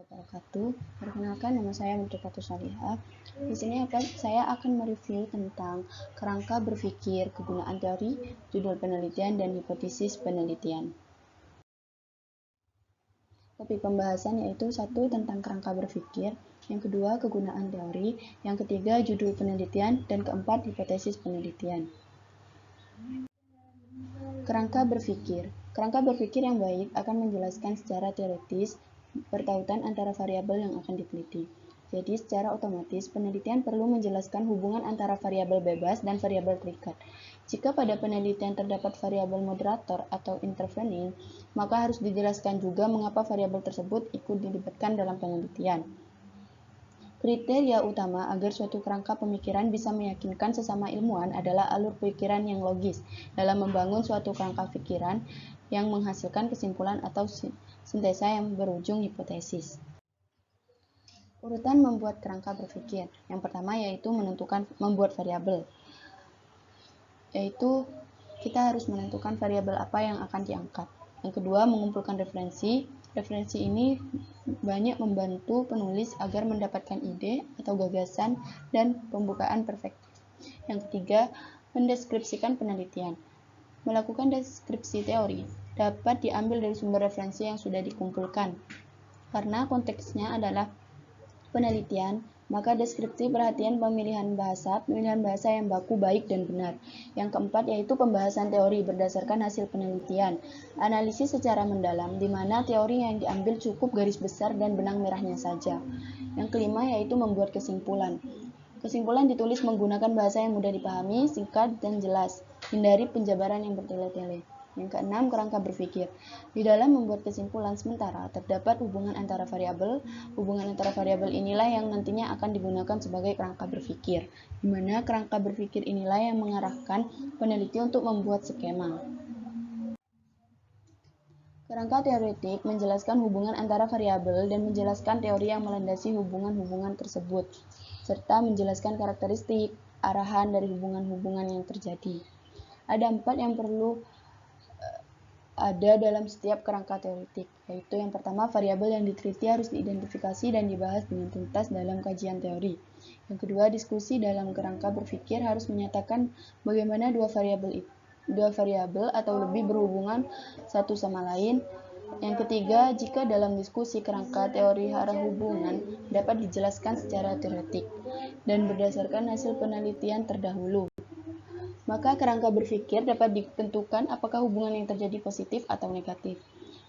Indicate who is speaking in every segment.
Speaker 1: wabarakatuh. Perkenalkan, nama saya Mutifkatus Salihah. Di sini saya akan mereview tentang kerangka berpikir, kegunaan teori, judul penelitian, dan hipotesis penelitian. Topik pembahasan yaitu 1. Tentang kerangka berpikir, yang kedua kegunaan teori, yang ketiga judul penelitian, dan keempat hipotesis penelitian. Kerangka berpikir. Kerangka berpikir yang baik akan menjelaskan secara teoritis pertautan antara variabel yang akan diteliti. Jadi, secara otomatis, penelitian perlu menjelaskan hubungan antara variabel bebas dan variabel terikat. Jika pada penelitian terdapat variabel moderator atau intervening, maka harus dijelaskan juga mengapa variabel tersebut ikut dilibatkan dalam penelitian. Kriteria utama agar suatu kerangka pemikiran bisa meyakinkan sesama ilmuwan adalah alur pikiran yang logis dalam membangun suatu kerangka pikiran yang menghasilkan kesimpulan atau sintesa yang berujung hipotesis. Urutan membuat kerangka berpikir. Yang pertama yaitu membuat variabel. Yaitu kita harus menentukan variabel apa yang akan diangkat. Yang kedua, mengumpulkan referensi. Referensi ini banyak membantu penulis agar mendapatkan ide atau gagasan dan pembukaan perspektif. Yang ketiga, mendeskripsikan penelitian. Melakukan deskripsi teori dapat diambil dari sumber referensi yang sudah dikumpulkan. Karena konteksnya adalah penelitian, maka deskripsi perhatian pemilihan bahasa yang baku, baik, dan benar. Yang keempat yaitu pembahasan teori berdasarkan hasil penelitian. Analisis secara mendalam, di mana teori yang diambil cukup garis besar dan benang merahnya saja. Yang kelima yaitu membuat kesimpulan. Kesimpulan ditulis menggunakan bahasa yang mudah dipahami, singkat, dan jelas. Hindari penjabaran yang bertele-tele. Yang keenam, kerangka berpikir. Di dalam membuat kesimpulan sementara, terdapat hubungan antara variabel. Hubungan antara variabel inilah yang nantinya akan digunakan sebagai kerangka berpikir, di mana kerangka berpikir inilah yang mengarahkan peneliti untuk membuat skema. Kerangka teoretik menjelaskan hubungan antara variabel dan menjelaskan teori yang melandasi hubungan-hubungan tersebut, serta menjelaskan karakteristik, arahan dari hubungan-hubungan yang terjadi. Ada 4 yang perlu ada dalam setiap kerangka teoretik, yaitu yang pertama, variabel yang diteliti harus diidentifikasi dan dibahas dengan tuntas dalam kajian teori. Yang kedua, diskusi dalam kerangka berpikir harus menyatakan bagaimana dua variabel atau lebih berhubungan satu sama lain. Yang ketiga, jika dalam diskusi kerangka teori arah hubungan dapat dijelaskan secara teoretik dan berdasarkan hasil penelitian terdahulu, maka kerangka berpikir dapat ditentukan apakah hubungan yang terjadi positif atau negatif.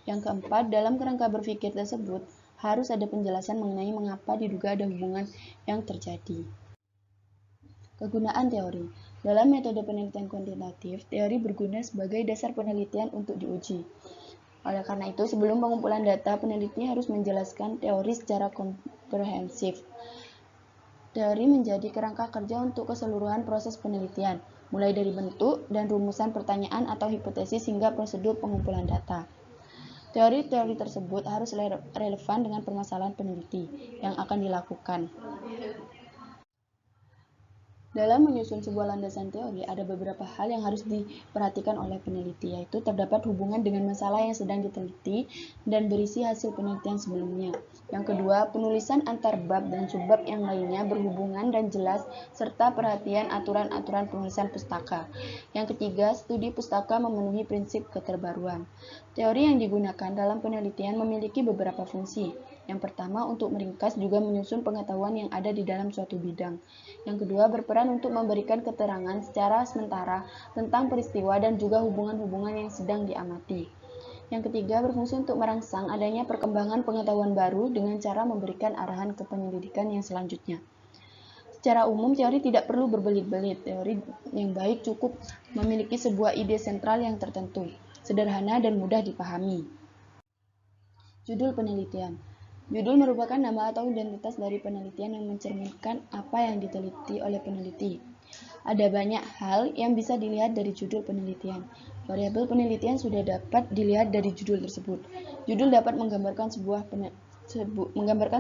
Speaker 1: Yang keempat, dalam kerangka berpikir tersebut harus ada penjelasan mengenai mengapa diduga ada hubungan yang terjadi. Kegunaan teori. Dalam metode penelitian kuantitatif, teori berguna sebagai dasar penelitian untuk diuji. Oleh karena itu, sebelum pengumpulan data, peneliti harus menjelaskan teori secara komprehensif. Teori menjadi kerangka kerja untuk keseluruhan proses penelitian, mulai dari bentuk dan rumusan pertanyaan atau hipotesis hingga prosedur pengumpulan data. Teori-teori tersebut harus relevan dengan permasalahan peneliti yang akan dilakukan. Dalam menyusun sebuah landasan teori, ada beberapa hal yang harus diperhatikan oleh peneliti, yaitu terdapat hubungan dengan masalah yang sedang diteliti dan berisi hasil penelitian sebelumnya. Yang kedua, penulisan antar bab dan subbab yang lainnya berhubungan dan jelas, serta perhatian aturan-aturan penulisan pustaka. Yang ketiga, studi pustaka memenuhi prinsip keterbaruan. Teori yang digunakan dalam penelitian memiliki beberapa fungsi. Yang pertama, untuk meringkas juga menyusun pengetahuan yang ada di dalam suatu bidang. Yang kedua, berperan untuk memberikan keterangan secara sementara tentang peristiwa dan juga hubungan-hubungan yang sedang diamati. Yang ketiga, berfungsi untuk merangsang adanya perkembangan pengetahuan baru dengan cara memberikan arahan ke penyelidikan yang selanjutnya. Secara umum, teori tidak perlu berbelit-belit. Teori yang baik cukup memiliki sebuah ide sentral yang tertentu, sederhana dan mudah dipahami. Judul penelitian. Judul merupakan nama atau identitas dari penelitian yang mencerminkan apa yang diteliti oleh peneliti. Ada banyak hal yang bisa dilihat dari judul penelitian. Variabel penelitian sudah dapat dilihat dari judul tersebut. Judul dapat menggambarkan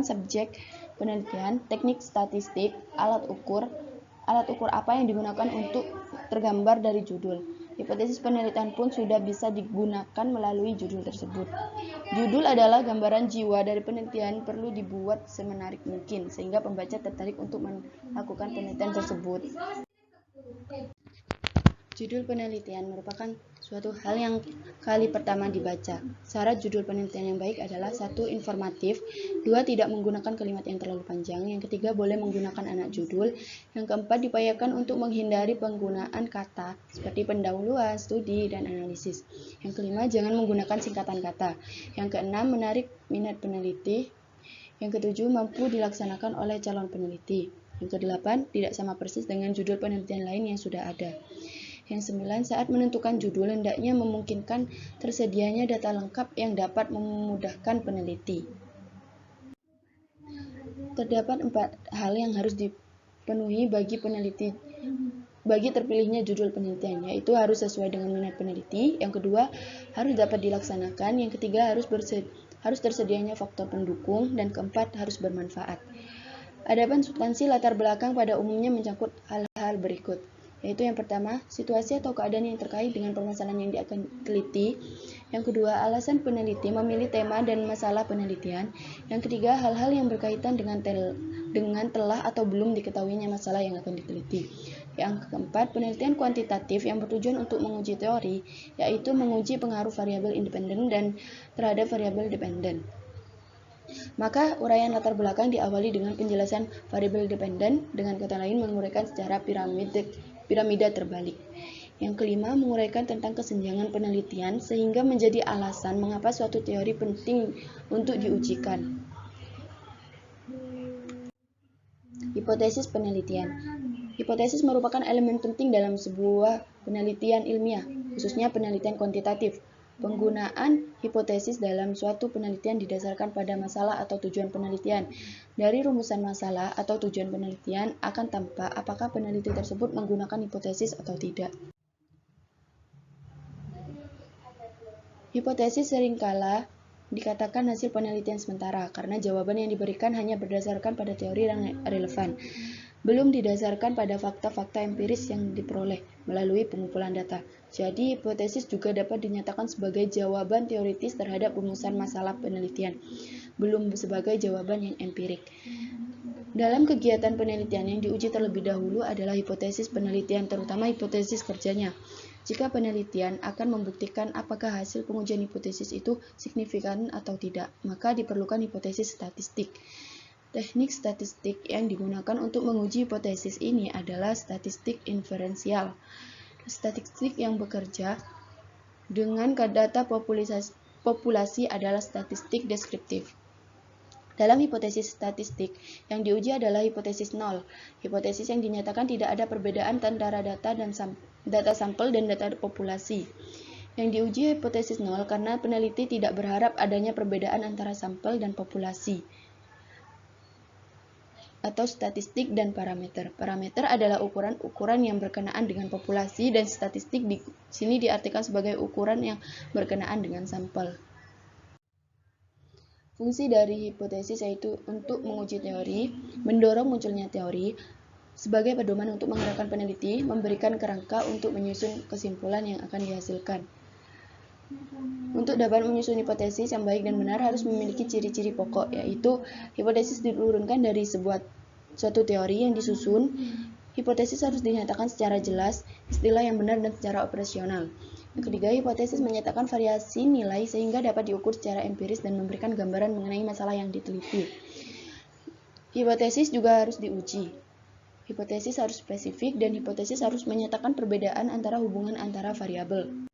Speaker 1: subjek penelitian, teknik statistik, alat ukur apa yang digunakan untuk tergambar dari judul. Hipotesis penelitian pun sudah bisa digunakan melalui judul tersebut. Judul adalah gambaran jiwa dari penelitian, perlu dibuat semenarik mungkin sehingga pembaca tertarik untuk melakukan penelitian tersebut. Judul penelitian merupakan suatu hal yang kali pertama dibaca. Syarat judul penelitian yang baik adalah 1. Informatif, 2. Tidak menggunakan kalimat yang terlalu panjang, yang ketiga boleh menggunakan anak judul, yang keempat diupayakan untuk menghindari penggunaan kata seperti pendahuluan, studi, dan analisis, yang kelima jangan menggunakan singkatan kata, yang keenam menarik minat peneliti, yang ketujuh mampu dilaksanakan oleh calon peneliti, yang kedelapan tidak sama persis dengan judul penelitian lain yang sudah ada. Yang 9, saat menentukan judul hendaknya memungkinkan tersedianya data lengkap yang dapat memudahkan peneliti. Terdapat 4 hal yang harus dipenuhi bagi terpilihnya judul penelitian, yaitu harus sesuai dengan minat peneliti, yang kedua harus dapat dilaksanakan, yang ketiga harus tersedianya faktor pendukung, dan keempat harus bermanfaat. Adapun substansi latar belakang pada umumnya mencangkut hal-hal berikut, yaitu yang pertama, situasi atau keadaan yang terkait dengan permasalahan yang akan diteliti. Yang kedua, alasan peneliti memilih tema dan masalah penelitian. Yang ketiga, hal-hal yang berkaitan dengan telah atau belum diketahuinya masalah yang akan diteliti. Yang keempat, penelitian kuantitatif yang bertujuan untuk menguji teori, yaitu menguji pengaruh variabel independen dan terhadap variabel dependen. Maka uraian latar belakang diawali dengan penjelasan variabel dependen, dengan kata lain menguraikan secara piramida terbalik. Yang kelima, menguraikan tentang kesenjangan penelitian sehingga menjadi alasan mengapa suatu teori penting untuk diujikan. Hipotesis penelitian. Hipotesis merupakan elemen penting dalam sebuah penelitian ilmiah, khususnya penelitian kuantitatif. Penggunaan hipotesis dalam suatu penelitian didasarkan pada masalah atau tujuan penelitian. Dari rumusan masalah atau tujuan penelitian akan tampak apakah peneliti tersebut menggunakan hipotesis atau tidak. Hipotesis seringkala dikatakan hasil penelitian sementara karena jawaban yang diberikan hanya berdasarkan pada teori yang relevan, belum didasarkan pada fakta-fakta empiris yang diperoleh melalui pengumpulan data. Jadi, hipotesis juga dapat dinyatakan sebagai jawaban teoritis terhadap rumusan masalah penelitian, belum sebagai jawaban yang empirik. Dalam kegiatan penelitian yang diuji terlebih dahulu adalah hipotesis penelitian, terutama hipotesis kerjanya. Jika penelitian akan membuktikan apakah hasil pengujian hipotesis itu signifikan atau tidak, maka diperlukan hipotesis statistik. Teknik statistik yang digunakan untuk menguji hipotesis ini adalah statistik inferensial. Statistik yang bekerja dengan data populasi adalah statistik deskriptif. Dalam hipotesis statistik, yang diuji adalah hipotesis nol. Hipotesis yang dinyatakan tidak ada perbedaan antara data sampel dan data populasi. Yang diuji hipotesis nol karena peneliti tidak berharap adanya perbedaan antara sampel dan populasi, atau statistik dan parameter. Parameter adalah ukuran-ukuran yang berkenaan dengan populasi, dan statistik di sini diartikan sebagai ukuran yang berkenaan dengan sampel. Fungsi dari hipotesis yaitu untuk menguji teori, mendorong munculnya teori, sebagai pedoman untuk menggerakkan peneliti, memberikan kerangka untuk menyusun kesimpulan yang akan dihasilkan. Untuk dapat menyusun hipotesis yang baik dan benar harus memiliki ciri-ciri pokok, yaitu hipotesis diturunkan dari suatu teori yang disusun. Hipotesis harus dinyatakan secara jelas, istilah yang benar dan secara operasional. Yang ketiga, hipotesis menyatakan variasi nilai sehingga dapat diukur secara empiris dan memberikan gambaran mengenai masalah yang diteliti. Hipotesis juga harus diuji. Hipotesis harus spesifik dan hipotesis harus menyatakan perbedaan antara hubungan antara variabel.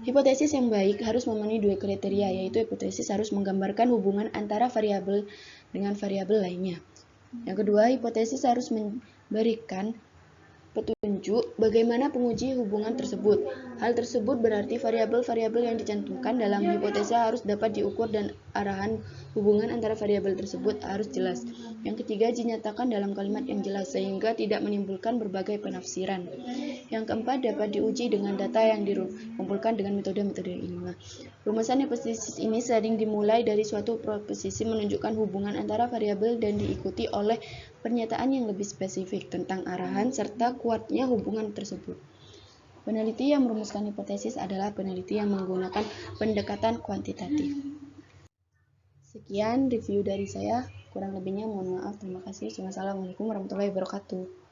Speaker 1: Hipotesis yang baik harus memenuhi 2 kriteria, yaitu hipotesis harus menggambarkan hubungan antara variabel dengan variabel lainnya. Yang kedua, hipotesis harus memberikan petunjuk bagaimana penguji hubungan tersebut. Hal tersebut berarti variabel-variabel yang dicantumkan dalam hipotesa harus dapat diukur dan arahan hubungan antara variabel tersebut harus jelas. Yang ketiga, dinyatakan dalam kalimat yang jelas sehingga tidak menimbulkan berbagai penafsiran. Yang keempat, dapat diuji dengan data yang dikumpulkan dengan metode-metode ilmiah. Rumusan hipotesis ini sering dimulai dari suatu proposisi menunjukkan hubungan antara variabel dan diikuti oleh pernyataan yang lebih spesifik tentang arahan serta kuatnya hubungan tersebut. Peneliti yang merumuskan hipotesis adalah peneliti yang menggunakan pendekatan kuantitatif. Sekian review dari saya, kurang lebihnya mohon maaf. Terima kasih. Wassalamualaikum warahmatullahi wabarakatuh.